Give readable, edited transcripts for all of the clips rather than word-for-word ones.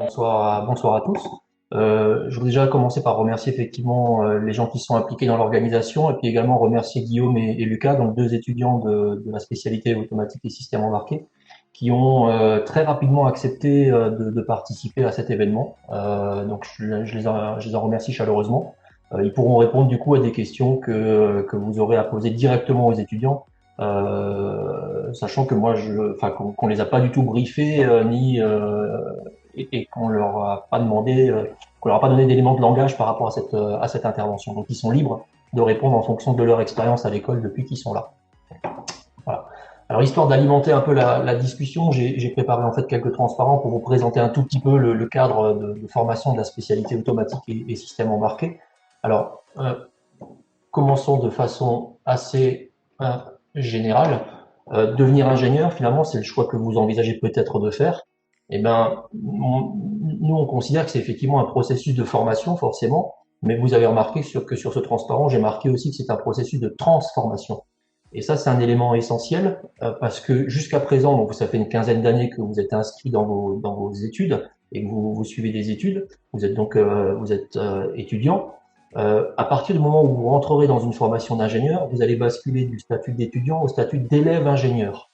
Bonsoir à tous. Je voudrais déjà commencer par remercier effectivement les gens qui sont impliqués dans l'organisation et puis également remercier Guillaume et Lucas, donc deux étudiants de la spécialité automatique et système embarqué, qui ont très rapidement accepté de participer à cet événement. Donc je les en remercie chaleureusement. Ils pourront répondre du coup à des questions que vous aurez à poser directement aux étudiants. Sachant que moi, qu'on les a pas du tout briefés ni et qu'on leur a pas demandé, qu'on leur a pas donné d'éléments de langage par rapport à cette intervention. Donc ils sont libres de répondre en fonction de leur expérience à l'école depuis qu'ils sont là. Voilà. Alors histoire d'alimenter un peu la discussion, j'ai préparé en fait quelques transparents pour vous présenter un tout petit peu le cadre de formation de la spécialité automatique et système embarqué. Alors commençons de façon assez générale. Devenir ingénieur, finalement, c'est le choix que vous envisagez peut-être de faire. Eh ben, nous, on considère que c'est effectivement un processus de formation, forcément, mais vous avez remarqué que sur ce transparent, j'ai marqué aussi que c'est un processus de transformation. Et ça, c'est un élément essentiel parce que jusqu'à présent, donc ça fait une quinzaine d'années que vous êtes inscrit dans vos études et que vous suivez des études. Vous êtes donc étudiant. À partir du moment où vous rentrerez dans une formation d'ingénieur, vous allez basculer du statut d'étudiant au statut d'élève ingénieur.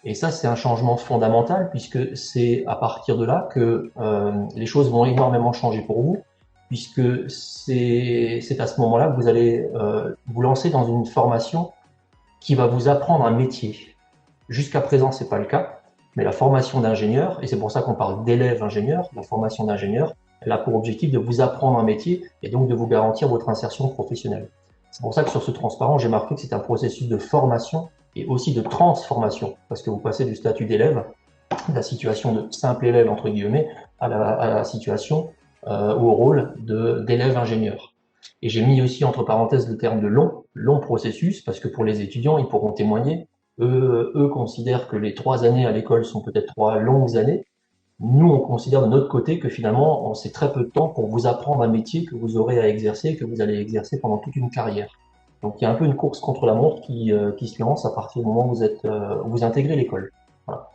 Et ça, c'est un changement fondamental puisque c'est à partir de là que les choses vont énormément changer pour vous, puisque c'est à ce moment-là que vous allez vous lancer dans une formation qui va vous apprendre un métier. Jusqu'à présent, c'est pas le cas, mais la formation d'ingénieur, et c'est pour ça qu'on parle d'élève ingénieur, la formation d'ingénieur, elle a pour objectif de vous apprendre un métier et donc de vous garantir votre insertion professionnelle. C'est pour ça que sur ce transparent, j'ai marqué que c'est un processus de formation et aussi de transformation, parce que vous passez du statut d'élève, de la situation de simple élève entre guillemets, à la situation ou au rôle d'élève ingénieur. Et j'ai mis aussi entre parenthèses le terme de long processus, parce que pour les étudiants, ils pourront témoigner. Eux considèrent que les 3 années à l'école sont peut-être 3 longues années. Nous, on considère de notre côté que finalement, c'est très peu de temps pour vous apprendre un métier que vous aurez à exercer, que vous allez exercer pendant toute une carrière. Donc, il y a un peu une course contre la montre qui se lance à partir du moment où vous intégrez l'école. Voilà.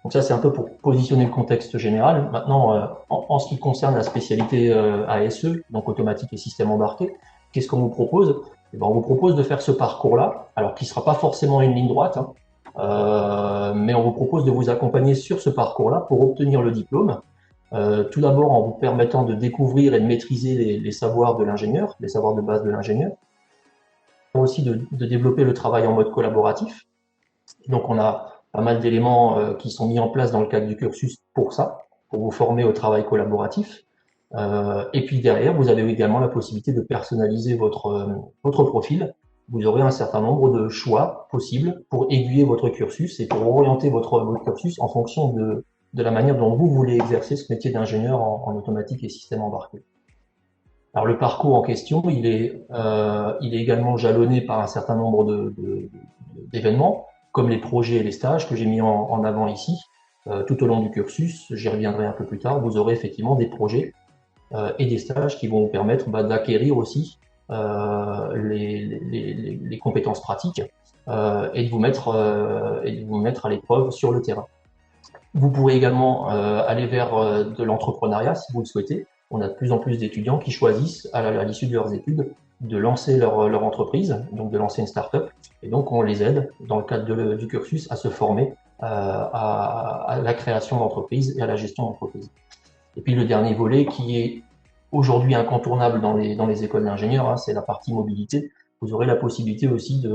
Donc ça, c'est un peu pour positionner le contexte général. Maintenant, en ce qui concerne la spécialité ASE, donc automatique et système embarqué, qu'est-ce qu'on vous propose? Eh ben, on vous propose de faire ce parcours-là, alors qui ne sera pas forcément une ligne droite, hein, mais on vous propose de vous accompagner sur ce parcours-là pour obtenir le diplôme. Tout d'abord en vous permettant de découvrir et de maîtriser les savoirs de l'ingénieur, les savoirs de base de l'ingénieur, aussi de développer le travail en mode collaboratif. Donc on a pas mal d'éléments qui sont mis en place dans le cadre du cursus pour ça, pour vous former au travail collaboratif. Et puis derrière, vous avez également la possibilité de personnaliser votre profil. Vous aurez un certain nombre de choix possibles pour aiguiller votre cursus et pour orienter votre cursus en fonction de la manière dont vous voulez exercer ce métier d'ingénieur en automatique et système embarqué. Alors le parcours en question, il est également jalonné par un certain nombre d'événements, comme les projets et les stages que j'ai mis en avant ici. Tout au long du cursus, j'y reviendrai un peu plus tard, vous aurez effectivement des projets et des stages qui vont vous permettre d'acquérir aussi les compétences pratiques et de vous mettre à l'épreuve sur le terrain. Vous pourrez également aller vers de l'entrepreneuriat si vous le souhaitez. On a de plus en plus d'étudiants qui choisissent à l'issue de leurs études de lancer leur entreprise, donc de lancer une start-up. Et donc on les aide dans le cadre du cursus à se former à la création d'entreprise et à la gestion d'entreprise. Et puis le dernier volet qui est aujourd'hui incontournable dans les écoles d'ingénieurs, hein, c'est la partie mobilité. Vous aurez la possibilité aussi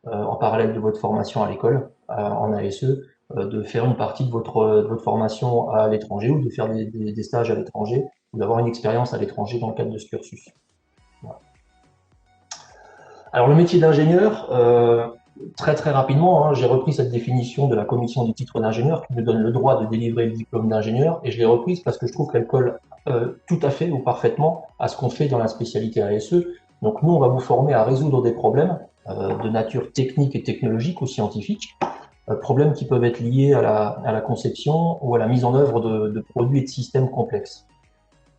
en parallèle de votre formation à l'école, en ASE, de faire une partie de votre formation à l'étranger ou de faire des stages à l'étranger ou d'avoir une expérience à l'étranger dans le cadre de ce cursus. Voilà. Alors le métier d'ingénieur, très rapidement, hein, j'ai repris cette définition de la commission du titre d'ingénieur qui nous donne le droit de délivrer le diplôme d'ingénieur et je l'ai reprise parce que je trouve qu'elle colle tout à fait ou parfaitement à ce qu'on fait dans la spécialité ASE. Donc nous, on va vous former à résoudre des problèmes de nature technique et technologique ou scientifique, problèmes qui peuvent être liés à la conception ou à la mise en œuvre de produits et de systèmes complexes.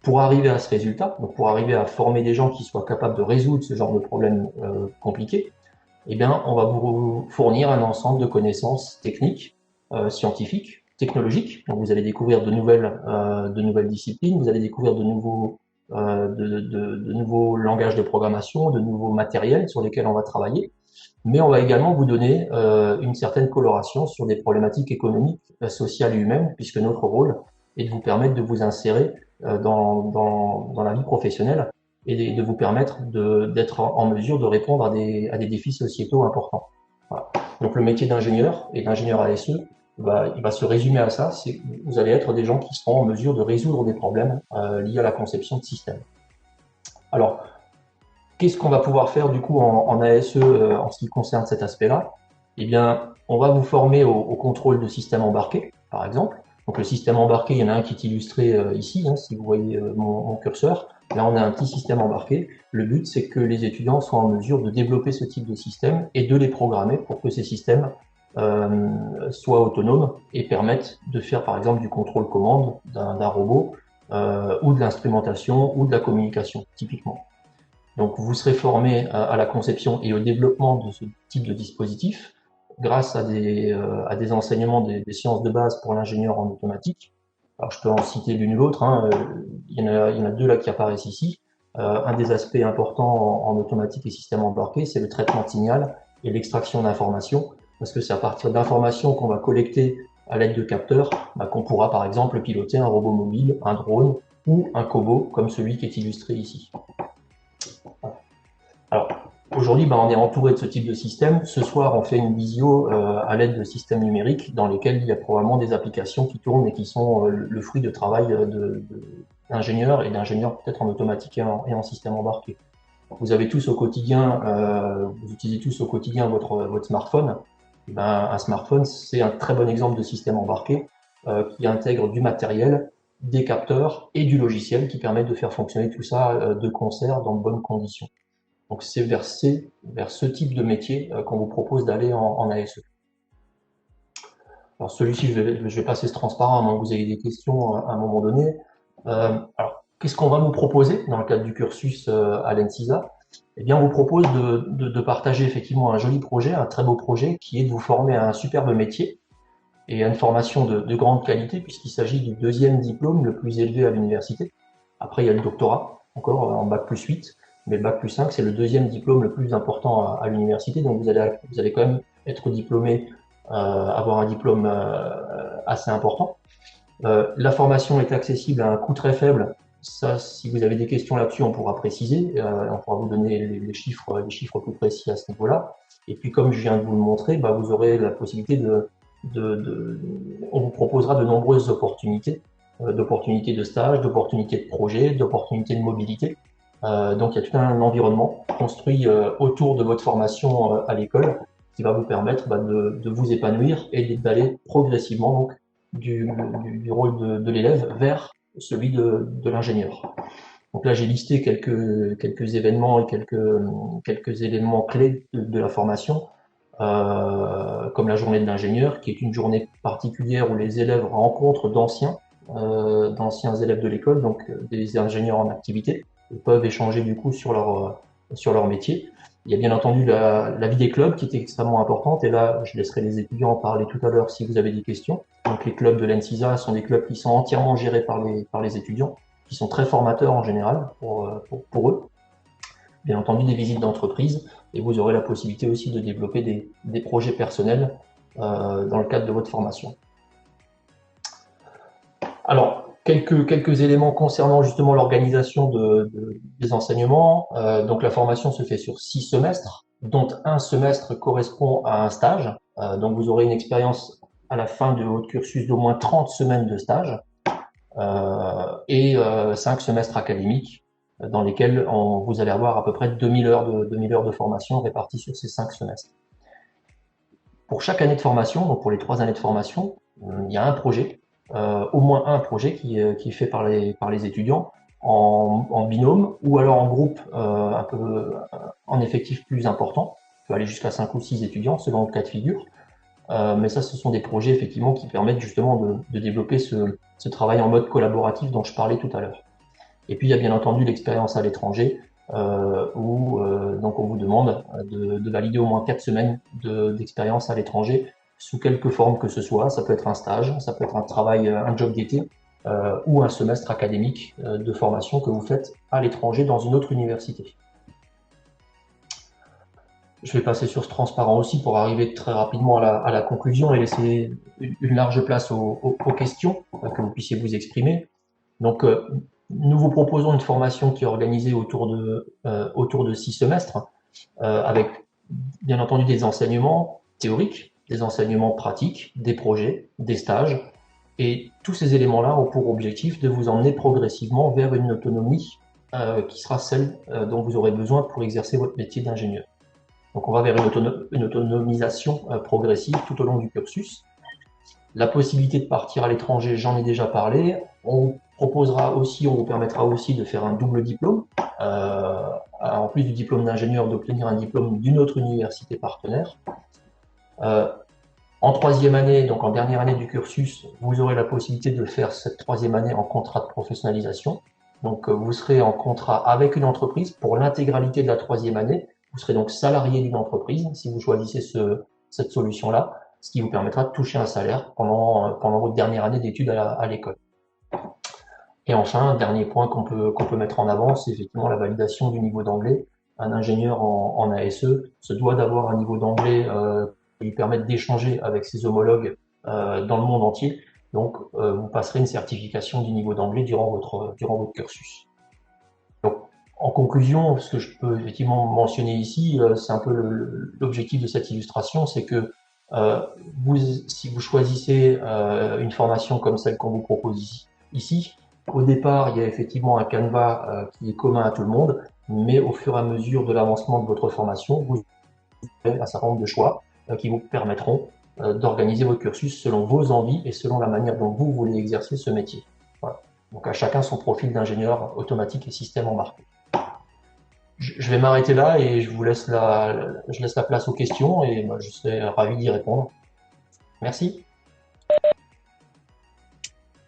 Pour arriver à ce résultat, donc pour arriver à former des gens qui soient capables de résoudre ce genre de problèmes compliqués, eh bien, on va vous fournir un ensemble de connaissances techniques, scientifiques, technologiques. Donc, vous allez découvrir de nouvelles disciplines, vous allez découvrir de nouveaux langages de programmation, de nouveaux matériels sur lesquels on va travailler. Mais on va également vous donner une certaine coloration sur des problématiques économiques, sociales et humaines, puisque notre rôle est de vous permettre de vous insérer dans la vie professionnelle et de vous permettre d'être en mesure de répondre à des défis sociétaux importants. Voilà. Donc le métier d'ingénieur et d'ingénieur ASE, il va se résumer à ça, c'est que vous allez être des gens qui seront en mesure de résoudre des problèmes liés à la conception de systèmes. Alors, qu'est-ce qu'on va pouvoir faire du coup en ASE en ce qui concerne cet aspect-là? Eh bien, on va vous former au contrôle de système embarqué, par exemple. Donc le système embarqué, il y en a un qui est illustré ici, hein, si vous voyez mon curseur. Là, on a un petit système embarqué. Le but, c'est que les étudiants soient en mesure de développer ce type de système et de les programmer pour que ces systèmes soient autonomes et permettent de faire, par exemple, du contrôle commande d'un robot ou de l'instrumentation ou de la communication, typiquement. Donc, vous serez formé à la conception et au développement de ce type de dispositif grâce à des enseignements des sciences de base pour l'ingénieur en automatique. Alors, je peux en citer l'une ou l'autre. Hein. Il y en a deux là qui apparaissent ici. Un des aspects importants en automatique et système embarqué, c'est le traitement de signal et l'extraction d'informations, parce que c'est à partir d'informations qu'on va collecter à l'aide de capteurs qu'on pourra par exemple piloter un robot mobile, un drone ou un cobot comme celui qui est illustré ici. Alors, aujourd'hui, on est entouré de ce type de système. Ce soir, on fait une visio à l'aide de systèmes numériques dans lesquels il y a probablement des applications qui tournent et qui sont le fruit de travail d'ingénieurs et d'ingénieurs peut-être en automatique et en système embarqué. Vous avez tous au quotidien, vous utilisez tous au quotidien votre smartphone. Un smartphone, c'est un très bon exemple de système embarqué qui intègre du matériel, des capteurs et du logiciel qui permettent de faire fonctionner tout ça de concert dans de bonnes conditions. Donc c'est vers ce type de métier qu'on vous propose d'aller en ASE. Alors celui-ci, je vais passer ce transparent, à moins que vous ayez des questions à un moment donné. Alors, qu'est-ce qu'on va vous proposer dans le cadre du cursus à l'ENSISA? Eh bien, on vous propose de partager effectivement un joli projet, un très beau projet, qui est de vous former à un superbe métier et à une formation de grande qualité, puisqu'il s'agit du deuxième diplôme le plus élevé à l'université. Après, il y a le doctorat, encore en Bac+8, mais le Bac+5, c'est le deuxième diplôme le plus important à l'université, donc vous allez quand même être diplômé, avoir un diplôme assez important. La formation est accessible à un coût très faible. Ça, si vous avez des questions là-dessus, on pourra préciser, on pourra vous donner les chiffres plus précis à ce niveau-là. Et puis, comme je viens de vous le montrer, vous aurez la possibilité on vous proposera de nombreuses opportunités, d'opportunités de stage, d'opportunités de projet, d'opportunités de mobilité. Donc, il y a tout un environnement construit autour de votre formation à l'école qui va vous permettre de vous épanouir et d'aller progressivement donc, du rôle de l'élève vers celui de l'ingénieur. Donc là, j'ai listé quelques événements et quelques éléments clés de la formation, comme la journée de l'ingénieur, qui est une journée particulière où les élèves rencontrent d'anciens élèves de l'école, donc des ingénieurs en activité, et peuvent échanger du coup sur leur métier. Il y a bien entendu la vie des clubs qui est extrêmement importante, et là, je laisserai les étudiants en parler tout à l'heure si vous avez des questions. Donc les clubs de l'ENSISA sont des clubs qui sont entièrement gérés par les étudiants, qui sont très formateurs en général pour eux. Bien entendu, des visites d'entreprise, et vous aurez la possibilité aussi de développer des projets personnels dans le cadre de votre formation. Alors, quelques éléments concernant justement l'organisation des enseignements. Donc la formation se fait sur 6 semestres, dont un semestre correspond à un stage. Donc vous aurez une expérience à la fin de votre cursus d'au moins 30 semaines de stage et 5 semestres académiques dans lesquels vous allez avoir à peu près 2000 heures de formation réparties sur ces 5 semestres. Pour chaque année de formation, donc pour les 3 années de formation, il y a un projet, au moins un projet qui est fait par les étudiants en binôme ou alors en groupe un peu en effectif plus important. Ça peut aller jusqu'à 5 ou 6 étudiants selon le cas de figure. Mais ça, ce sont des projets effectivement qui permettent justement de développer ce travail en mode collaboratif dont je parlais tout à l'heure. Et puis il y a bien entendu l'expérience à l'étranger où donc on vous demande de valider au moins 4 semaines d'expérience à l'étranger sous quelque forme que ce soit. Ça peut être un stage, ça peut être un travail, un job d'été, ou un semestre académique de formation que vous faites à l'étranger dans une autre université. Je vais passer sur ce transparent aussi pour arriver très rapidement à la conclusion et laisser une large place aux questions, que vous puissiez vous exprimer. Donc, nous vous proposons une formation qui est organisée autour de 6 semestres, avec bien entendu des enseignements théoriques, des enseignements pratiques, des projets, des stages. Et tous ces éléments-là ont pour objectif de vous emmener progressivement vers une autonomie qui sera celle dont vous aurez besoin pour exercer votre métier d'ingénieur. Donc on va vers une autonomisation progressive tout au long du cursus. La possibilité de partir à l'étranger, j'en ai déjà parlé. On vous permettra aussi de faire un double diplôme, en plus du diplôme d'ingénieur, d'obtenir un diplôme d'une autre université partenaire. En troisième année, donc en dernière année du cursus, vous aurez la possibilité de faire cette troisième année en contrat de professionnalisation. Donc vous serez en contrat avec une entreprise pour l'intégralité de la troisième année. Vous serez donc salarié d'une entreprise si vous choisissez cette solution-là, ce qui vous permettra de toucher un salaire pendant votre dernière année d'études à l'école. Et enfin, un dernier point qu'on peut mettre en avant, c'est effectivement la validation du niveau d'anglais. Un ingénieur en ASE se doit d'avoir un niveau d'anglais qui lui permette d'échanger avec ses homologues dans le monde entier. Donc, vous passerez une certification du niveau d'anglais durant votre cursus. Donc, en conclusion, ce que je peux effectivement mentionner ici, c'est un peu l'objectif de cette illustration, c'est que si vous choisissez une formation comme celle qu'on vous propose ici, au départ, il y a effectivement un canevas qui est commun à tout le monde, mais au fur et à mesure de l'avancement de votre formation, vous avez un certain nombre de choix qui vous permettront d'organiser votre cursus selon vos envies et selon la manière dont vous voulez exercer ce métier. Voilà. Donc à chacun son profil d'ingénieur automatique et système embarqué. Je vais m'arrêter là et je laisse la place aux questions et moi, je serai ravi d'y répondre. Merci.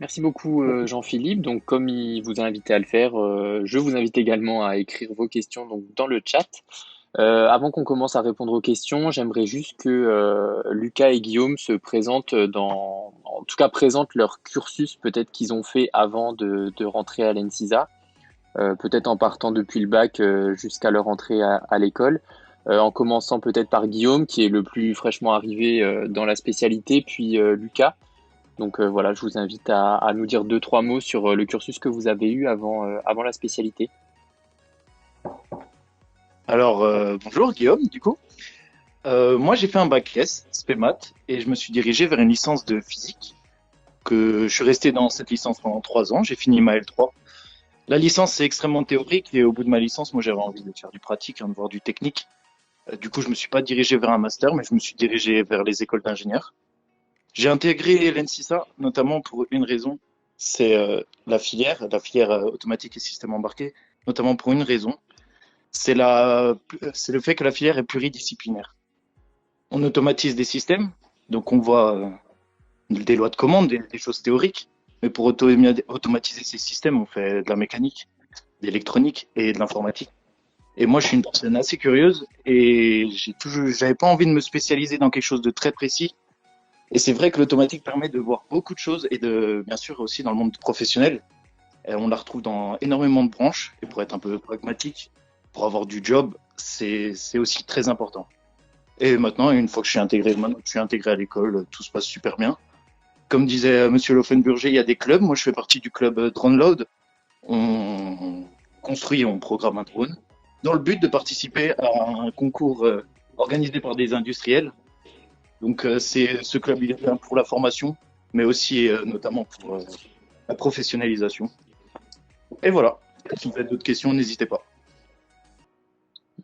Merci beaucoup Jean-Philippe. Donc comme il vous a invité à le faire, je vous invite également à écrire vos questions donc, dans le chat. Avant qu'on commence à répondre aux questions, j'aimerais juste que Lucas et Guillaume se présentent en tout cas présentent leur cursus peut-être qu'ils ont fait avant de rentrer à l'ENSISA, peut-être en partant depuis le bac jusqu'à leur entrée à l'école. En commençant peut-être par Guillaume qui est le plus fraîchement arrivé dans la spécialité, puis Lucas. Donc voilà, je vous invite à nous dire deux, trois mots sur le cursus que vous avez eu avant la spécialité. Alors, bonjour Guillaume, du coup. Moi, j'ai fait un bac S, spé maths, et je me suis dirigé vers une licence de physique. Je suis resté dans cette licence pendant 3 ans. J'ai fini ma L3. La licence, c'est extrêmement théorique, et au bout de ma licence, moi, j'avais envie de faire du pratique, de voir du technique. Du coup, je me suis pas dirigé vers un master, mais je me suis dirigé vers les écoles d'ingénieurs. J'ai intégré l'ENSISA, notamment pour une raison, c'est la filière automatique et système embarqué, notamment pour une raison, c'est le fait que la filière est pluridisciplinaire. On automatise des systèmes, donc on voit des lois de commande, des choses théoriques, mais pour automatiser ces systèmes, on fait de la mécanique, de l'électronique et de l'informatique. Et moi, je suis une personne assez curieuse et j'avais pas envie de me spécialiser dans quelque chose de très précis. Et c'est vrai que l'automatique permet de voir beaucoup de choses et bien sûr aussi dans le monde professionnel. On la retrouve dans énormément de branches et pour être un peu pragmatique, pour avoir du job, c'est aussi très important. Et maintenant, une fois que je suis intégré à l'école, tout se passe super bien. Comme disait Monsieur Laufenburger, il y a des clubs. Moi, je fais partie du club DroneLoad. On construit et on programme un drone dans le but de participer à un concours organisé par des industriels. Donc, ce club, il est bien pour la formation, mais aussi notamment pour la professionnalisation. Et voilà. Si vous avez d'autres questions, n'hésitez pas.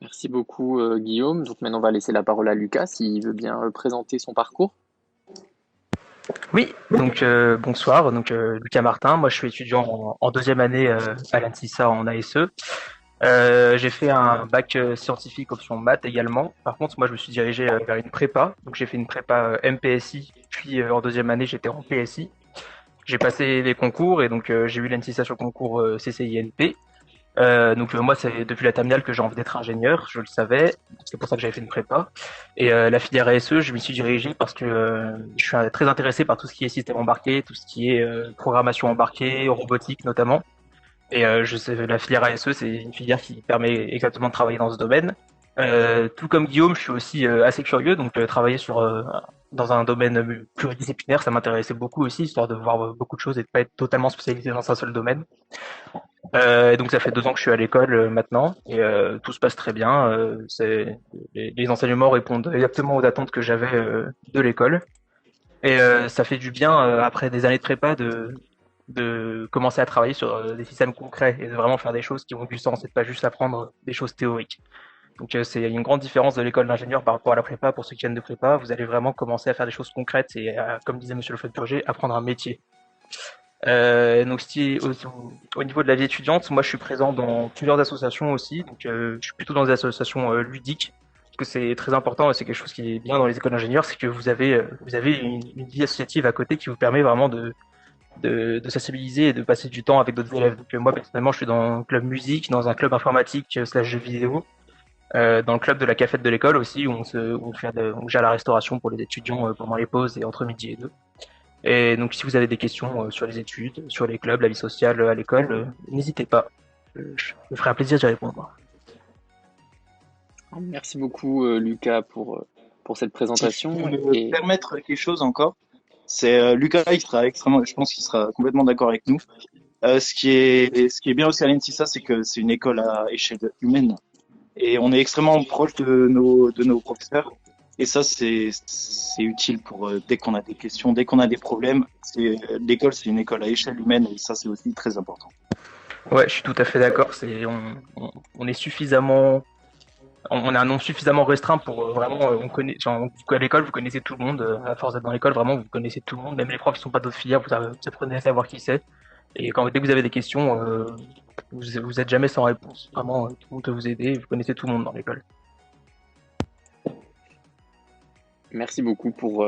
Merci beaucoup Guillaume. Donc maintenant on va laisser la parole à Lucas s'il veut bien présenter son parcours. Oui, donc bonsoir, donc Lucas Martin, moi je suis étudiant en deuxième année à l'ANSISA en ASE. J'ai fait un bac scientifique option maths également. Par contre, moi je me suis dirigé vers une prépa, donc j'ai fait une prépa MPSI, puis en deuxième année j'étais en PSI. J'ai passé les concours et donc j'ai eu l'ANSISA sur concours CCINP. Donc moi, c'est depuis la terminale que j'ai envie d'être ingénieur, je le savais, c'est pour ça que j'avais fait une prépa. Et la filière ASE, je m'y suis dirigé parce que je suis très intéressé par tout ce qui est système embarqué, tout ce qui est programmation embarquée, robotique notamment. Et je sais, la filière ASE, c'est une filière qui permet exactement de travailler dans ce domaine. Tout comme Guillaume, je suis aussi assez curieux, donc travailler dans un domaine pluridisciplinaire, ça m'intéressait beaucoup aussi, histoire de voir beaucoup de choses et de pas être totalement spécialisé dans un seul domaine. Et donc ça fait 2 ans que je suis à l'école maintenant et tout se passe très bien. Les enseignements répondent exactement aux attentes que j'avais de l'école et ça fait du bien après des années de prépa de commencer à travailler sur des systèmes concrets et de vraiment faire des choses qui ont du sens et de pas juste apprendre des choses théoriques. Donc c'est une grande différence de l'école d'ingénieur par rapport à la prépa. Pour ceux qui viennent de prépa, vous allez vraiment commencer à faire des choses concrètes et comme disait Monsieur Le Purger, apprendre un métier. Donc au niveau de la vie étudiante, moi je suis présent dans plusieurs associations aussi. Donc je suis plutôt dans des associations ludiques parce que c'est très important et c'est quelque chose qui est bien dans les écoles d'ingénieurs, c'est que vous avez une vie associative à côté qui vous permet vraiment de sensibiliser et de passer du temps avec d'autres élèves. Donc moi personnellement je suis dans un club musique, dans un club informatique slash jeux vidéo, dans le club de la cafette de l'école aussi où on gère la restauration pour les étudiants pendant les pauses et entre midi et deux. Et donc, si vous avez des questions sur les études, sur les clubs, la vie sociale à l'école, n'hésitez pas. Je me ferai un plaisir d'y répondre. Merci beaucoup, Lucas, pour cette Si je peux présentation. me permettre quelque chose encore, c'est Lucas, il sera extrêmement, je pense qu'il sera complètement d'accord avec nous. Ce qui est bien aussi à l'ENSISA, c'est que c'est une école à échelle humaine et on est extrêmement proche de nos professeurs. Et ça, c'est utile pour dès qu'on a des questions, dès qu'on a des problèmes. L'école, c'est une école à échelle humaine et ça, c'est aussi très important. Ouais, je suis tout à fait d'accord. On est suffisamment, on a un nombre suffisamment restreint pour vraiment, on connaît, genre, à l'école, vous connaissez tout le monde. À force d'être dans l'école, vraiment, vous connaissez tout le monde. Même les profs qui sont pas d'autres filières, vous apprenez à savoir qui c'est. Et dès que vous avez des questions, vous êtes jamais sans réponse. Vraiment, tout le monde peut vous aider. Vous connaissez tout le monde dans l'école. Merci beaucoup pour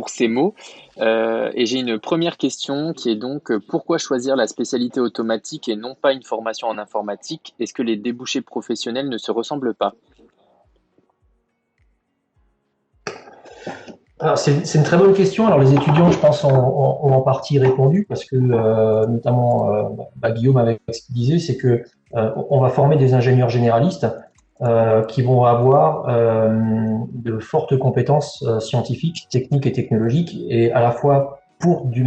ces mots. Et j'ai une première question qui est donc pourquoi choisir la spécialité automatique et non pas une formation en informatique? Est-ce que les débouchés professionnels ne se ressemblent pas? Alors, c'est une très bonne question. Alors, les étudiants, je pense, ont en partie répondu parce que, notamment, Guillaume, avec ce qu'il disait, c'est que on va former des ingénieurs généralistes qui vont avoir de fortes compétences scientifiques, techniques et technologiques, et à la fois pour du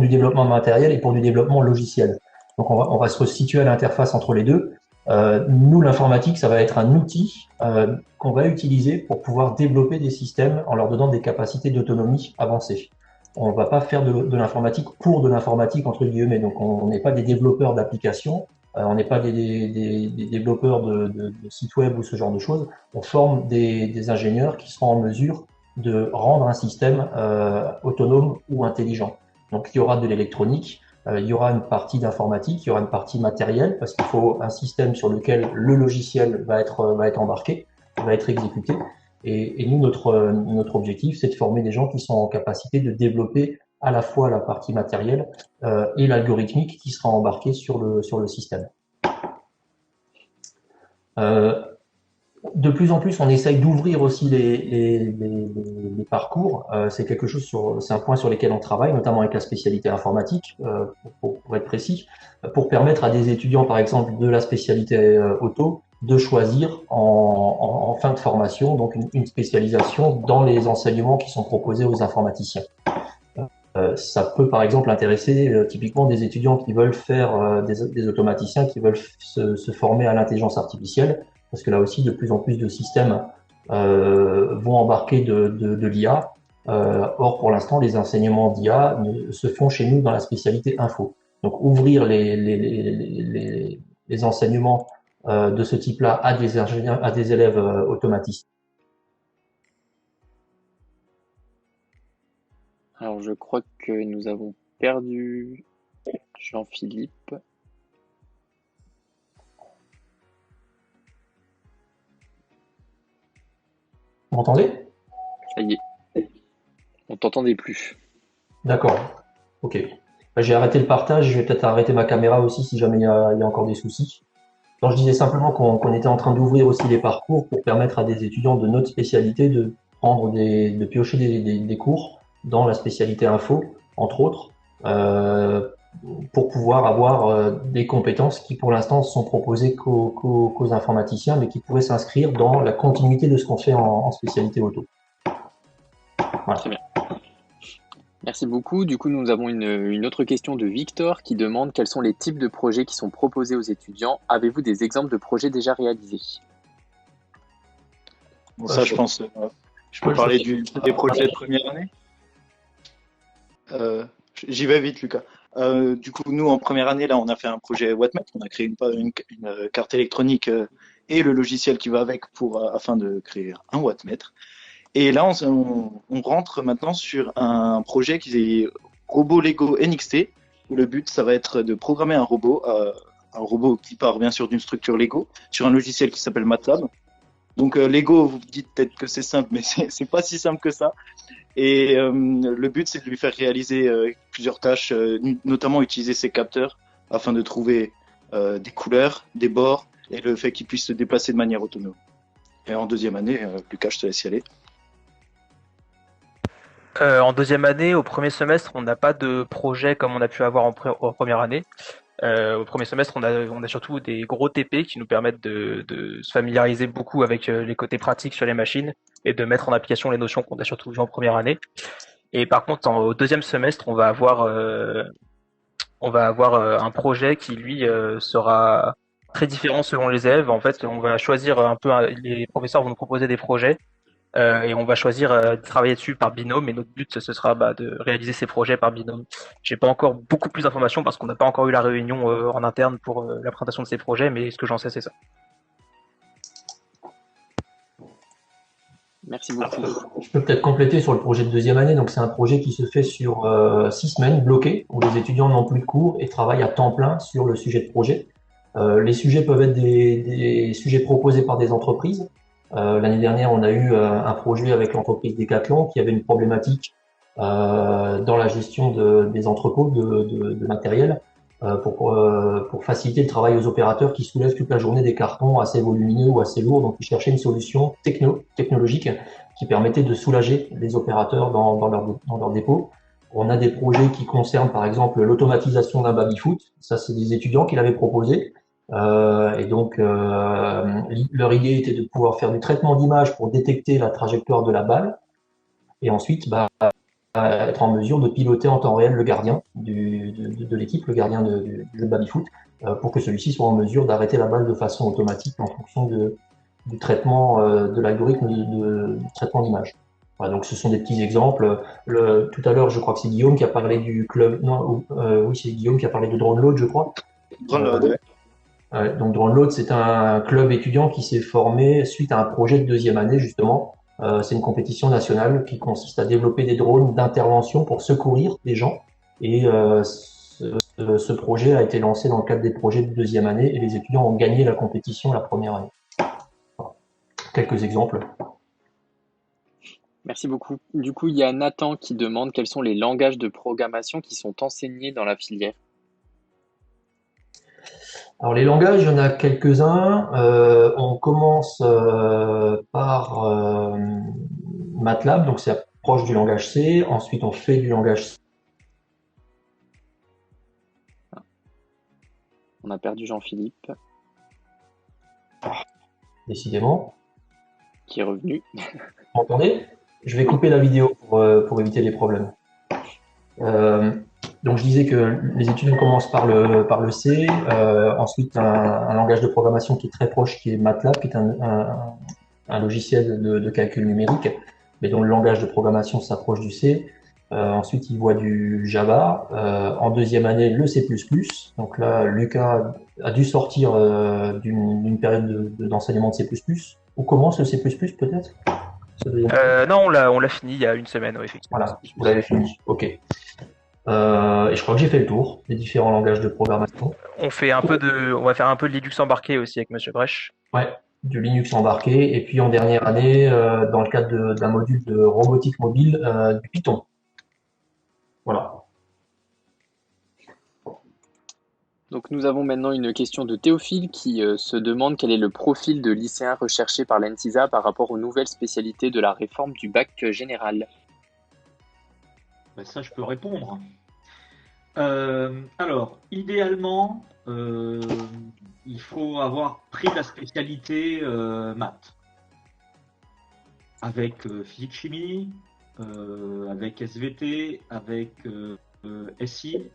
développement de matériel et pour du développement logiciel. Donc, on va se situer à l'interface entre les deux. Nous, l'informatique, ça va être un outil qu'on va utiliser pour pouvoir développer des systèmes en leur donnant des capacités d'autonomie avancées. On ne va pas faire de l'informatique pour de l'informatique, entre guillemets. Donc, on n'est pas des développeurs d'applications, on n'est pas des développeurs de sites web ou ce genre de choses. On forme des ingénieurs qui seront en mesure de rendre un système autonome ou intelligent. Donc, il y aura de l'électronique, il y aura une partie d'informatique, il y aura une partie matérielle, parce qu'il faut un système sur lequel le logiciel va être embarqué, va être exécuté. Et nous, notre objectif, c'est de former des gens qui sont en capacité de développer à la fois la partie matérielle et l'algorithmique qui sera embarqué sur le système. De plus en plus, on essaye d'ouvrir aussi les parcours. C'est c'est un point sur lequel on travaille, notamment avec la spécialité informatique, pour être précis, pour permettre à des étudiants, par exemple, de la spécialité auto, de choisir en fin de formation, donc une spécialisation dans les enseignements qui sont proposés aux informaticiens. Ça peut par exemple intéresser typiquement des étudiants qui veulent faire des automaticiens, qui veulent se former à l'intelligence artificielle, parce que là aussi de plus en plus de systèmes vont embarquer de l'IA. Or pour l'instant les enseignements d'IA se font chez nous dans la spécialité info. Donc ouvrir les enseignements de ce type-là à des ingénieurs, à des élèves automaticiens. Alors, je crois que nous avons perdu Jean-Philippe. Vous m'entendez? Ça y est, on t'entendait plus. D'accord. Ok. J'ai arrêté le partage, je vais peut-être arrêter ma caméra aussi si jamais il y a encore des soucis. Donc, je disais simplement qu'on était en train d'ouvrir aussi les parcours pour permettre à des étudiants de notre spécialité de de piocher des cours dans la spécialité info, entre autres, euh, pour pouvoir avoir des compétences qui pour l'instant sont proposées qu'aux informaticiens, mais qui pourraient s'inscrire dans la continuité de ce qu'on fait en spécialité auto. Voilà. Très bien. Merci beaucoup. Du coup, nous avons une autre question de Victor qui demande quels sont les types de projets qui sont proposés aux étudiants. Avez-vous des exemples de projets déjà réalisés? Bon, ça, je pense, je peux parler des projets de première année. J'y vais vite, Lucas. Du coup, nous, en première année, là, on a fait un projet Wattmet. On a créé une carte électronique et le logiciel qui va avec afin de créer un wattmètre. Et là, on rentre maintenant sur un projet qui est robot Lego NXT, où le but, ça va être de programmer un robot qui part bien sûr d'une structure Lego, sur un logiciel qui s'appelle MATLAB. Donc Lego, vous dites peut-être que c'est simple, mais c'est pas si simple que ça. Et le but, c'est de lui faire réaliser plusieurs tâches, notamment utiliser ses capteurs afin de trouver des couleurs, des bords, et le fait qu'il puisse se déplacer de manière autonome. Et en deuxième année, Lucas, je te laisse y aller. En deuxième année, au premier semestre, on n'a pas de projet comme on a pu avoir en première année. Au premier semestre, on a surtout des gros TP qui nous permettent de se familiariser beaucoup avec les côtés pratiques sur les machines et de mettre en application les notions qu'on a surtout vues en première année. Et par contre, au deuxième semestre, on va avoir un projet qui, lui, sera très différent selon les élèves. En fait, on va choisir un peu, les professeurs vont nous proposer des projets et on va choisir de travailler dessus par binôme. Et notre but, ce sera de réaliser ces projets par binôme. J'ai pas encore beaucoup plus d'informations parce qu'on n'a pas encore eu la réunion en interne pour la présentation de ces projets, mais ce que j'en sais, c'est ça. Merci beaucoup. Je peux peut-être compléter sur le projet de deuxième année. Donc, c'est un projet qui se fait sur 6 semaines bloquées, où les étudiants n'ont plus de cours et travaillent à temps plein sur le sujet de projet. Les sujets peuvent être des sujets proposés par des entreprises. L'année dernière, on a eu un projet avec l'entreprise Decathlon qui avait une problématique dans la gestion des entrepôts de matériel pour faciliter le travail aux opérateurs qui soulèvent toute la journée des cartons assez volumineux ou assez lourds. Donc, ils cherchaient une solution technologique qui permettait de soulager les opérateurs dans leur dépôt. On a des projets qui concernent, par exemple, l'automatisation d'un baby-foot. Ça, c'est des étudiants qui l'avaient proposé. Et donc, leur idée était de pouvoir faire du traitement d'image pour détecter la trajectoire de la balle et ensuite être en mesure de piloter en temps réel le gardien de l'équipe, le gardien du jeu de baby-foot, pour que celui-ci soit en mesure d'arrêter la balle de façon automatique en fonction du traitement de l'algorithme de traitement d'image. Voilà, donc ce sont des petits exemples. Tout à l'heure, je crois que c'est Guillaume qui a parlé du club. Non, oui, c'est Guillaume qui a parlé de DroneLoad, je crois. DroneLoad, donc DroneLoad, c'est un club étudiant qui s'est formé suite à un projet de deuxième année, justement. C'est une compétition nationale qui consiste à développer des drones d'intervention pour secourir des gens. Et ce projet a été lancé dans le cadre des projets de deuxième année et les étudiants ont gagné la compétition la première année. Voilà. Quelques exemples. Merci beaucoup. Du coup, il y a Nathan qui demande quels sont les langages de programmation qui sont enseignés dans la filière. Alors les langages, il y en a quelques-uns. On commence par MATLAB, donc c'est proche du langage C. Ensuite, on fait du langage C. On a perdu Jean-Philippe. Décidément. Qui est revenu. Vous m'entendez? Je vais couper la vidéo pour éviter les problèmes. Donc je disais que les étudiants commencent par le C, ensuite un langage de programmation qui est très proche, qui est MATLAB, qui est un logiciel de calcul numérique, mais dont le langage de programmation s'approche du C. Ensuite, ils voient du Java. En deuxième année, le C++. Donc là, Lucas a dû sortir d'une période d'enseignement de C++. Ou commence le C++ peut-être? Non, on l'a fini il y a une semaine, oui, effectivement. Voilà, vous l'avez fini. Ok. Et je crois que j'ai fait le tour des différents langages de programmation. On va faire un peu de Linux embarqué aussi avec Monsieur Brèche. Ouais, du Linux embarqué. Et puis en dernière année, dans le cadre d'un module de robotique mobile, du Python. Voilà. Donc nous avons maintenant une question de Théophile qui se demande quel est le profil de lycéen recherché par l'ENTISA par rapport aux nouvelles spécialités de la réforme du bac général. Ben, ça, je peux répondre. Alors, idéalement, il faut avoir pris la spécialité maths, avec physique-chimie, avec SVT, avec SI,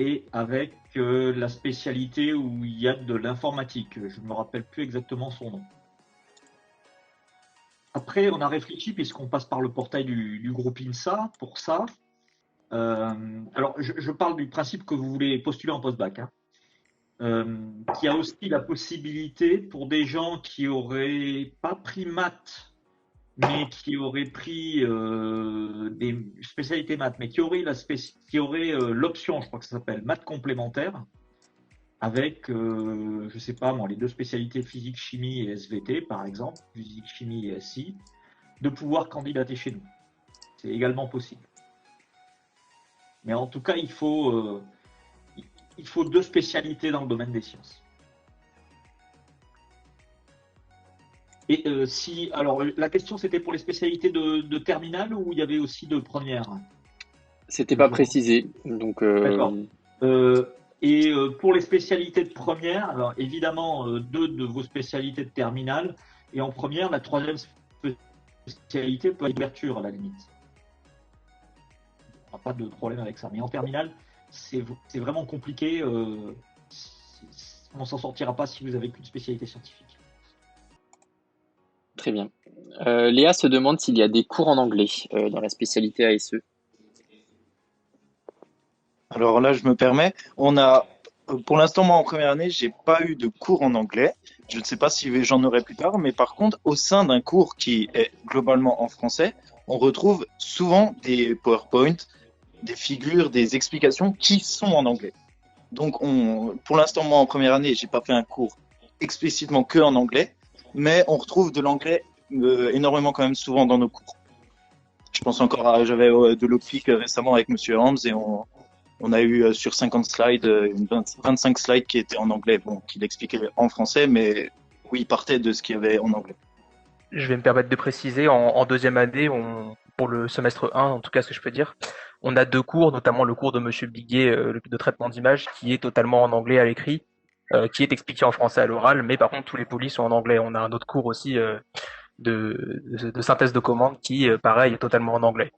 et avec la spécialité où il y a de l'informatique. Je ne me rappelle plus exactement son nom. Après, on a réfléchi, puisqu'on passe par le portail du groupe INSA pour ça. Alors, je parle du principe que vous voulez postuler en post-bac, hein. Qu'il y a aussi la possibilité pour des gens qui n'auraient pas pris maths, mais qui auraient pris des spécialités maths, mais qui auraient l'option, je crois que ça s'appelle maths complémentaire, avec, je ne sais pas moi, les deux spécialités physique, chimie et SVT, par exemple, physique, chimie et SI, de pouvoir candidater chez nous. C'est également possible. Mais en tout cas, il faut 2 spécialités dans le domaine des sciences. Et alors, la question, c'était pour les spécialités de terminale ou il y avait aussi de première? C'était pas précisé, donc D'accord. Et pour les spécialités de première, alors évidemment, 2 de vos spécialités de terminale, et en première, la 3e spécialité peut être d'ouverture à la limite. On n'a pas de problème avec ça. Mais en terminale, c'est vraiment compliqué. On ne s'en sortira pas si vous n'avez qu'une spécialité scientifique. très bien. Léa se demande s'il y a des cours en anglais dans la spécialité ASE. Alors là, je me permets, pour l'instant, moi, en première année, j'ai pas eu de cours en anglais. Je ne sais pas si j'en aurai plus tard, mais par contre, au sein d'un cours qui est globalement en français, on retrouve souvent des PowerPoint, des figures, des explications qui sont en anglais. Donc, pour l'instant, moi, en première année, j'ai pas fait un cours explicitement que en anglais, mais on retrouve de l'anglais énormément quand même souvent dans nos cours. Je pense encore j'avais de l'OPIC récemment avec Monsieur Hans et on a eu sur 50 slides, 25 slides qui étaient en anglais, bon, qu'il expliquait en français, mais oui, il partait de ce qu'il y avait en anglais. Je vais me permettre de préciser, en deuxième année, pour le semestre 1, en tout cas ce que je peux dire, on a 2 cours, notamment le cours de Monsieur Biguet de traitement d'image, qui est totalement en anglais à l'écrit, qui est expliqué en français à l'oral, mais par contre tous les polis sont en anglais. On a un autre cours aussi de synthèse de commande qui, pareil, est totalement en anglais.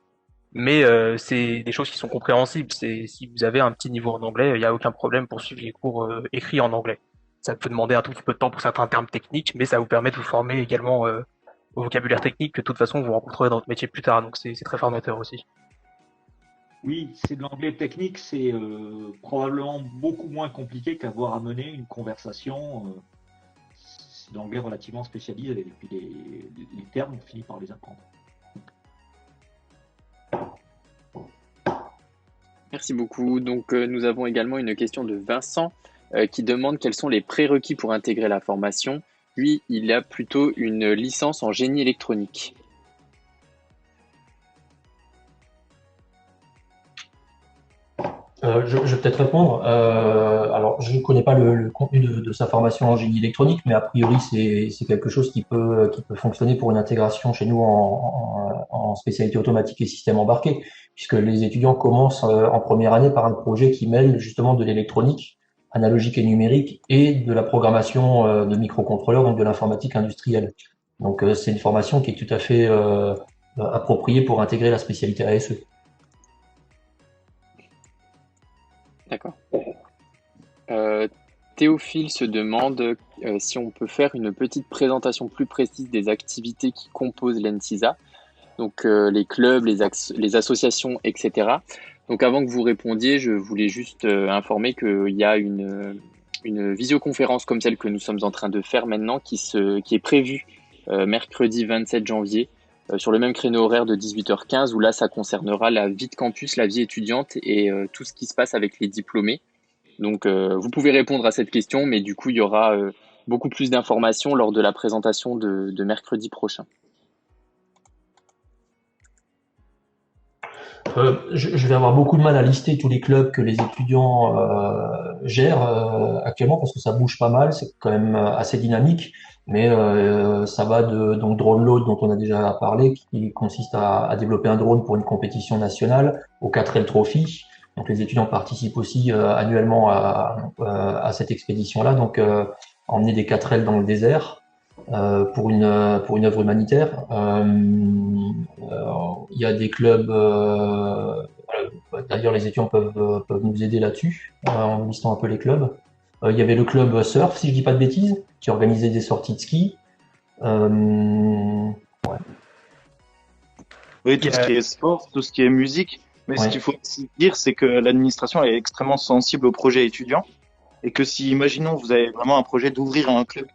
Mais c'est des choses qui sont compréhensibles. Si vous avez un petit niveau en anglais, il n'y a aucun problème pour suivre les cours écrits en anglais. Ça peut demander un tout petit peu de temps pour certains termes techniques, mais ça vous permet de vous former également au vocabulaire technique que de toute façon vous rencontrerez dans votre métier plus tard. Donc c'est très formateur aussi. Oui, c'est de l'anglais technique, c'est probablement beaucoup moins compliqué qu'avoir à mener une conversation. C'est de l'anglais relativement spécialisé, et puis les termes, on finit par les apprendre. Merci beaucoup. Donc nous avons également une question de Vincent qui demande quels sont les prérequis pour intégrer la formation. Lui, il a plutôt une licence en génie électronique. Je vais peut-être répondre. Alors, je ne connais pas le contenu de sa formation en génie électronique, mais a priori, c'est quelque chose qui peut fonctionner pour une intégration chez nous en spécialité automatique et système embarqué, puisque les étudiants commencent en première année par un projet qui mêle justement de l'électronique, analogique et numérique, et de la programmation de microcontrôleurs, donc de l'informatique industrielle. Donc, c'est une formation qui est tout à fait appropriée pour intégrer la spécialité ASE. D'accord. Théophile se demande si on peut faire une petite présentation plus précise des activités qui composent l'ENTISA, donc les clubs, les associations, etc. Donc avant que vous répondiez, je voulais juste informer qu'il y a une visioconférence comme celle que nous sommes en train de faire maintenant qui est prévue mercredi 27 janvier sur le même créneau horaire de 18h15 où là ça concernera la vie de campus, la vie étudiante et tout ce qui se passe avec les diplômés. Donc vous pouvez répondre à cette question, mais du coup il y aura beaucoup plus d'informations lors de la présentation de mercredi prochain. Je vais avoir beaucoup de mal à lister tous les clubs que les étudiants gèrent actuellement parce que ça bouge pas mal, c'est quand même assez dynamique, mais ça va de donc Drone Load dont on a déjà parlé, qui consiste à développer un drone pour une compétition nationale, au 4L Trophy. Donc les étudiants participent aussi annuellement à cette expédition-là, donc emmener des 4L dans le désert pour une œuvre humanitaire. Il y a des clubs, d'ailleurs les étudiants peuvent nous aider là-dessus, en listant un peu les clubs. Il y avait le club surf, si je dis pas de bêtises, qui organisait des sorties de ski. Ouais. Oui, tout ce qui est sport, tout ce qui est musique. Mais ce Ouais. qu'il faut aussi dire, c'est que l'administration est extrêmement sensible aux projets étudiants et que si, imaginons, vous avez vraiment un projet d'ouvrir un club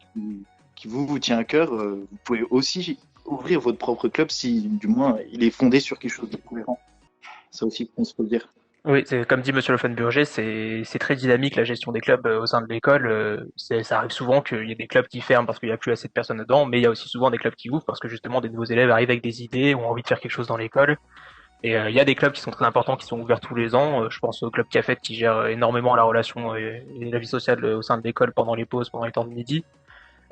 qui vous tient à cœur, vous pouvez aussi ouvrir votre propre club si, du moins, il est fondé sur quelque chose de cohérent. Ça aussi, qu'on se peut dire. Oui, c'est comme dit Monsieur Lefenburger, c'est très dynamique la gestion des clubs au sein de l'école. Ça arrive souvent qu'il y ait des clubs qui ferment parce qu'il n'y a plus assez de personnes dedans, mais il y a aussi souvent des clubs qui ouvrent parce que justement des nouveaux élèves arrivent avec des idées, ont envie de faire quelque chose dans l'école. Et il y a des clubs qui sont très importants, qui sont ouverts tous les ans. Je pense au club Cafette qui gère énormément la relation et la vie sociale au sein de l'école pendant les pauses, pendant les temps de midi.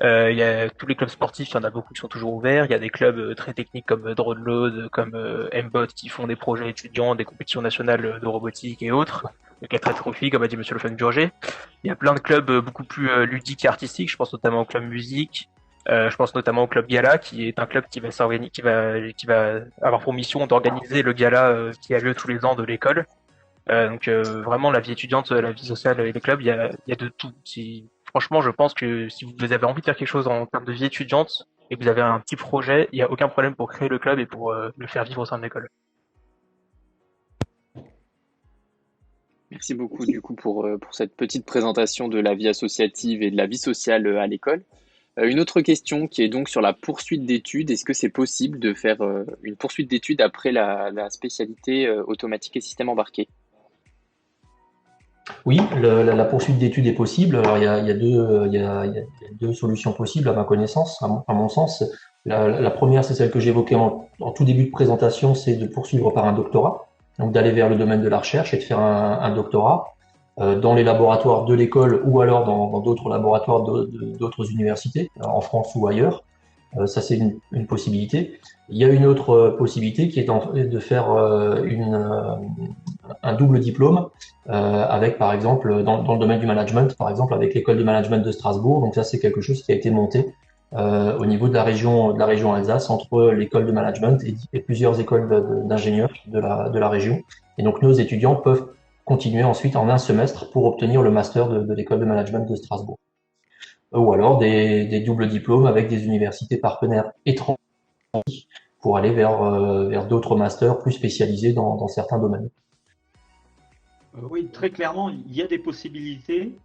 Il y a tous les clubs sportifs, il y en a beaucoup qui sont toujours ouverts. Il y a des clubs très techniques comme Drone Load, comme Mbot qui font des projets étudiants, des compétitions nationales de robotique et autres. Le 4 Trophy, comme a dit Monsieur Lefenburger. Il y a plein de clubs beaucoup plus ludiques et artistiques. Je pense notamment au club musique. Je pense notamment au club Gala, qui est un club qui va s'organiser, qui va avoir pour mission d'organiser le gala qui a lieu tous les ans de l'école. Donc vraiment la vie étudiante, la vie sociale et les clubs, il y a de tout. Franchement, je pense que si vous avez envie de faire quelque chose en termes de vie étudiante et que vous avez un petit projet, il n'y a aucun problème pour créer le club et pour le faire vivre au sein de l'école. Merci beaucoup du coup pour cette petite présentation de la vie associative et de la vie sociale à l'école. Une autre question qui est donc sur la poursuite d'études. Est-ce que c'est possible de faire une poursuite d'études après la spécialité automatique et système embarqué? Oui, la poursuite d'études est possible. Alors il y a deux, il y a deux solutions possibles à ma connaissance, à mon sens. La première, c'est celle que j'évoquais en tout début de présentation, c'est de poursuivre par un doctorat, donc d'aller vers le domaine de la recherche et de faire un doctorat dans les laboratoires de l'école ou alors dans d'autres laboratoires d'autres universités, en France ou ailleurs. Ça, c'est possibilité. Il y a une autre possibilité qui est de faire un double diplôme avec, par exemple, dans le domaine du management, par exemple, avec l'école de management de Strasbourg. Donc ça, c'est quelque chose qui a été monté au niveau de la région Alsace entre l'école de management et plusieurs écoles d'ingénieurs de la région. Et donc nos étudiants peuvent continuer ensuite en un semestre pour obtenir le master de l'école de management de Strasbourg. Ou alors des doubles diplômes avec des universités partenaires étrangères pour aller vers d'autres masters plus spécialisés dans certains domaines. Oui, très clairement, il y a des possibilités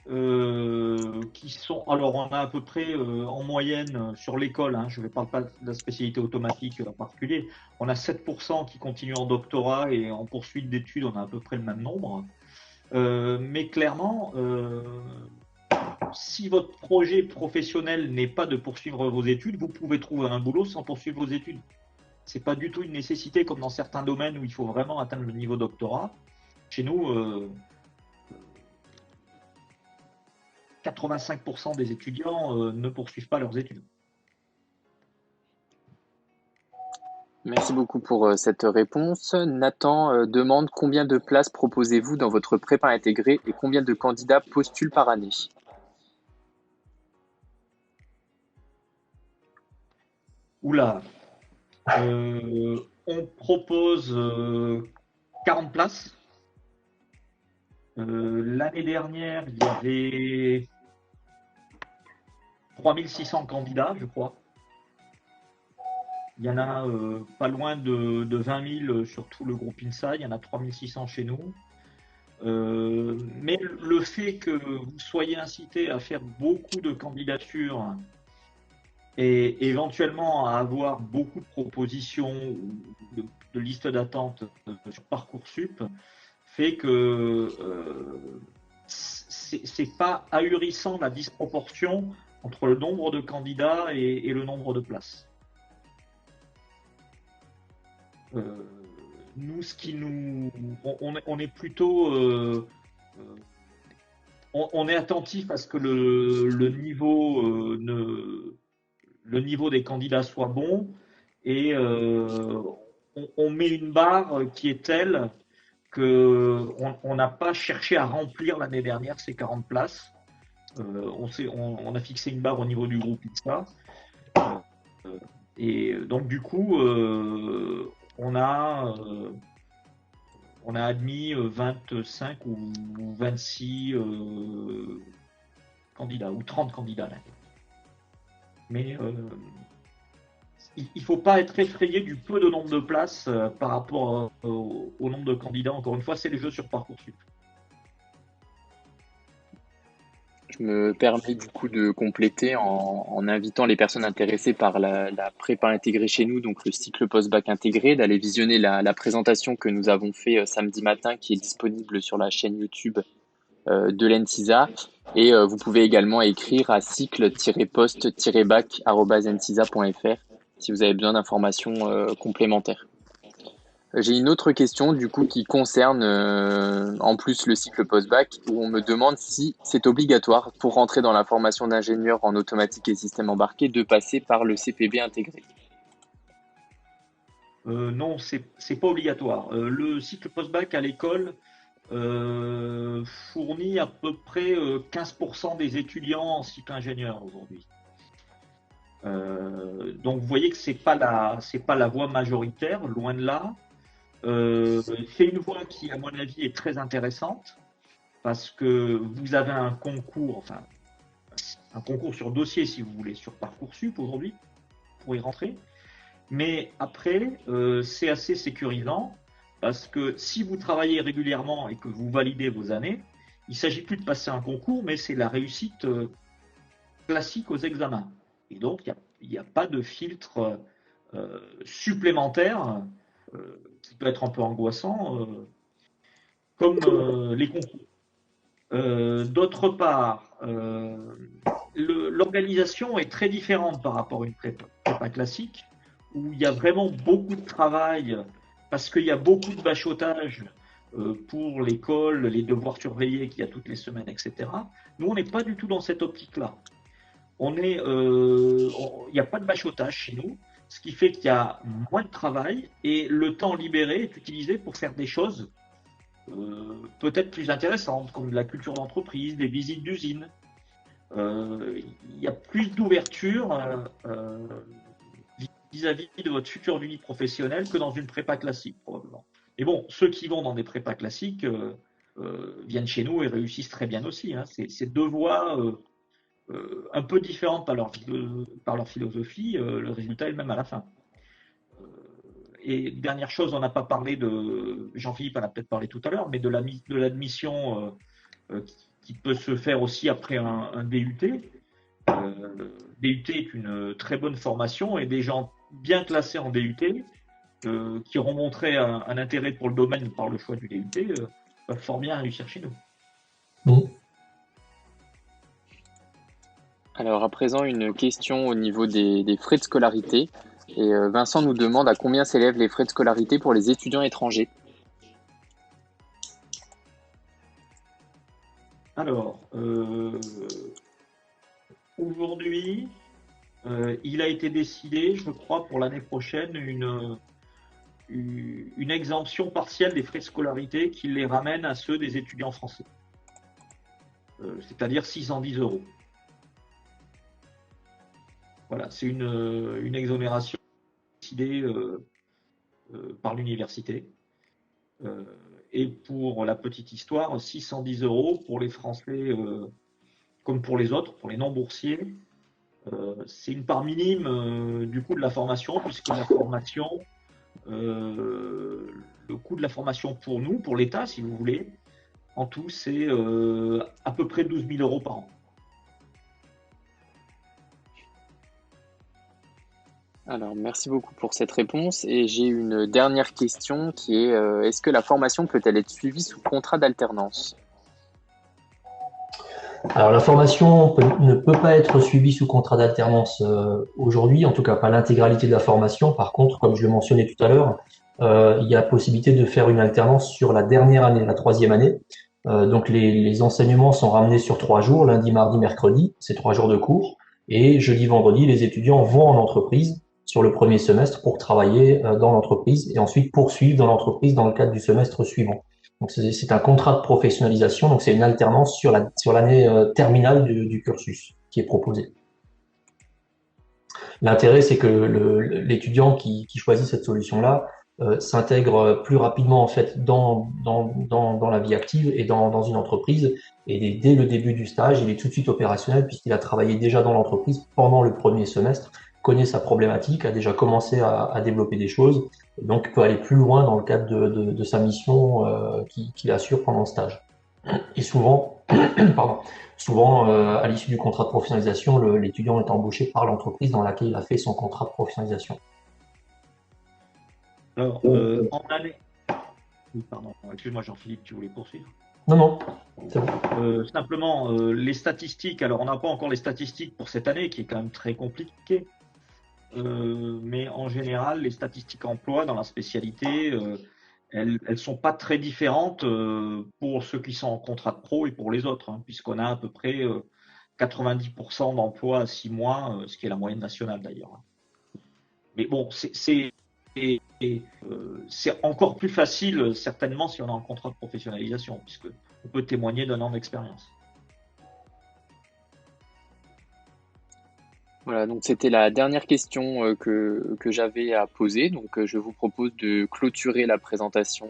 qui sont. Alors, on a à peu près en moyenne sur l'école, hein, je ne parle pas de la spécialité automatique en particulier, on a 7% qui continuent en doctorat et en poursuite d'études, on a à peu près le même nombre. Mais clairement, si votre projet professionnel n'est pas de poursuivre vos études, vous pouvez trouver un boulot sans poursuivre vos études. C'est pas du tout une nécessité comme dans certains domaines où il faut vraiment atteindre le niveau doctorat. Chez nous, 85% des étudiants ne poursuivent pas leurs études. Merci beaucoup pour cette réponse. Nathan demande combien de places proposez-vous dans votre prépa intégrée et combien de candidats postulent par année? Oula, on propose 40 places. L'année dernière, il y avait 3600 candidats, je crois. Il y en a pas loin de 20 000 sur tout le groupe INSA. Il y en a 3600 chez nous. Mais le fait que vous soyez incité à faire beaucoup de candidatures et éventuellement à avoir beaucoup de propositions ou de listes d'attente sur Parcoursup fait que c'est pas ahurissant la disproportion entre le nombre de candidats et le nombre de places. nous, on est plutôt, on est attentif à ce que le niveau des candidats soit bon et on met une barre qui est telle qu'on n'a pas cherché à remplir l'année dernière ces 40 places. On a fixé une barre au niveau du groupe ITSA. Et donc, du coup, on a admis 25 ou 26 candidats, ou 30 candidats. Là. Mais il ne faut pas être effrayé du peu de nombre de places par rapport au nombre de candidats. Encore une fois, c'est les jeux sur Parcoursup. Je me permets du coup de compléter en invitant les personnes intéressées par la prépa intégrée chez nous, donc le cycle post-bac intégré, d'aller visionner la présentation que nous avons fait samedi matin, qui est disponible sur la chaîne YouTube de l'ENSISA. Et vous pouvez également écrire à cycle-post-bac@ncisa.fr si vous avez besoin d'informations complémentaires. J'ai une autre question du coup qui concerne en plus le cycle post-bac, où on me demande si c'est obligatoire pour rentrer dans la formation d'ingénieur en automatique et système embarqué de passer par le CPB intégré. Non, c'est pas obligatoire. Le cycle post-bac à l'école fournit à peu près 15% des étudiants en cycle ingénieur aujourd'hui. Donc vous voyez que c'est pas la voie majoritaire, loin de là. C'est une voie qui, à mon avis, est très intéressante parce que vous avez un concours sur dossier, si vous voulez, sur Parcoursup aujourd'hui pour y rentrer. Mais après, c'est assez sécurisant parce que si vous travaillez régulièrement et que vous validez vos années, il ne s'agit plus de passer un concours, mais c'est la réussite classique aux examens. Et donc, il n'y a pas de filtre supplémentaire qui peut être un peu angoissant, comme les concours. D'autre part, l'organisation est très différente par rapport à une prépa classique, où il y a vraiment beaucoup de travail, parce qu'il y a beaucoup de bachotage pour l'école, les devoirs surveillés qu'il y a toutes les semaines, etc. Nous, on n'est pas du tout dans cette optique-là. Il n'y a pas de bachotage chez nous, ce qui fait qu'il y a moins de travail et le temps libéré est utilisé pour faire des choses peut-être plus intéressantes, comme de la culture d'entreprise, des visites d'usines. Il y a plus d'ouverture vis-à-vis de votre future vie professionnelle que dans une prépa classique, probablement. Mais bon, ceux qui vont dans des prépas classiques viennent chez nous et réussissent très bien aussi. Hein. C'est deux voies un peu différentes par leur philosophie, le résultat est le même à la fin. Et dernière chose, on n'a pas parlé de, Jean-Philippe en a peut-être parlé tout à l'heure, mais de l'admission qui peut se faire aussi après un DUT. DUT est une très bonne formation et des gens bien classés en DUT qui auront montré un intérêt pour le domaine par le choix du DUT peuvent fort bien réussir chez nous. Bon. Alors à présent, une question au niveau des frais de scolarité. Et Vincent nous demande à combien s'élèvent les frais de scolarité pour les étudiants étrangers. Alors, aujourd'hui, il a été décidé, je crois, pour l'année prochaine, une exemption partielle des frais de scolarité qui les ramène à ceux des étudiants français. C'est-à-dire 610 €. Voilà, c'est une exonération décidée par l'université. Et pour la petite histoire, 610 € pour les Français comme pour les autres, pour les non-boursiers. C'est une part minime du coût de la formation, puisque la formation, le coût de la formation pour nous, pour l'État, si vous voulez, en tout, c'est à peu près 12 000 € par an. Alors, merci beaucoup pour cette réponse. Et j'ai une dernière question qui est est-ce que la formation peut-elle être suivie sous contrat d'alternance? Alors la formation ne peut pas être suivie sous contrat d'alternance aujourd'hui, en tout cas pas l'intégralité de la formation. Par contre, comme je le mentionnais tout à l'heure, il y a possibilité de faire une alternance sur la dernière année, la troisième année. Donc les enseignements sont ramenés sur 3 jours, lundi, mardi, mercredi, c'est 3 jours de cours. Et jeudi, vendredi, les étudiants vont en entreprise sur le premier semestre pour travailler dans l'entreprise et ensuite poursuivre dans l'entreprise dans le cadre du semestre suivant. Donc c'est un contrat de professionnalisation, donc c'est une alternance sur l'année terminale du cursus qui est proposée. L'intérêt, c'est que l'étudiant qui choisit cette solution-là s'intègre plus rapidement en fait dans la vie active et dans une entreprise. Et dès le début du stage, il est tout de suite opérationnel puisqu'il a travaillé déjà dans l'entreprise pendant le premier semestre, connaît sa problématique, a déjà commencé à développer des choses, et donc peut aller plus loin dans le cadre de sa mission qu'il assure pendant le stage. Et souvent, pardon, souvent à l'issue du contrat de professionnalisation, l'étudiant est embauché par l'entreprise dans laquelle il a fait son contrat de professionnalisation. Alors, en année. Oui, pardon, excuse-moi Jean-Philippe, tu voulais poursuivre? Non, c'est bon. Simplement, les statistiques, alors on n'a pas encore les statistiques pour cette année qui est quand même très compliquée, mais en général, les statistiques emploi dans la spécialité, elles sont pas très différentes pour ceux qui sont en contrat de pro et pour les autres, hein, puisqu'on a à peu près 90% d'emplois à 6 mois, ce qui est la moyenne nationale d'ailleurs. Mais bon, c'est encore plus facile certainement si on a un contrat de professionnalisation, puisque on peut témoigner d'un an d'expérience. Voilà, donc c'était la dernière question que j'avais à poser. Donc je vous propose de clôturer la présentation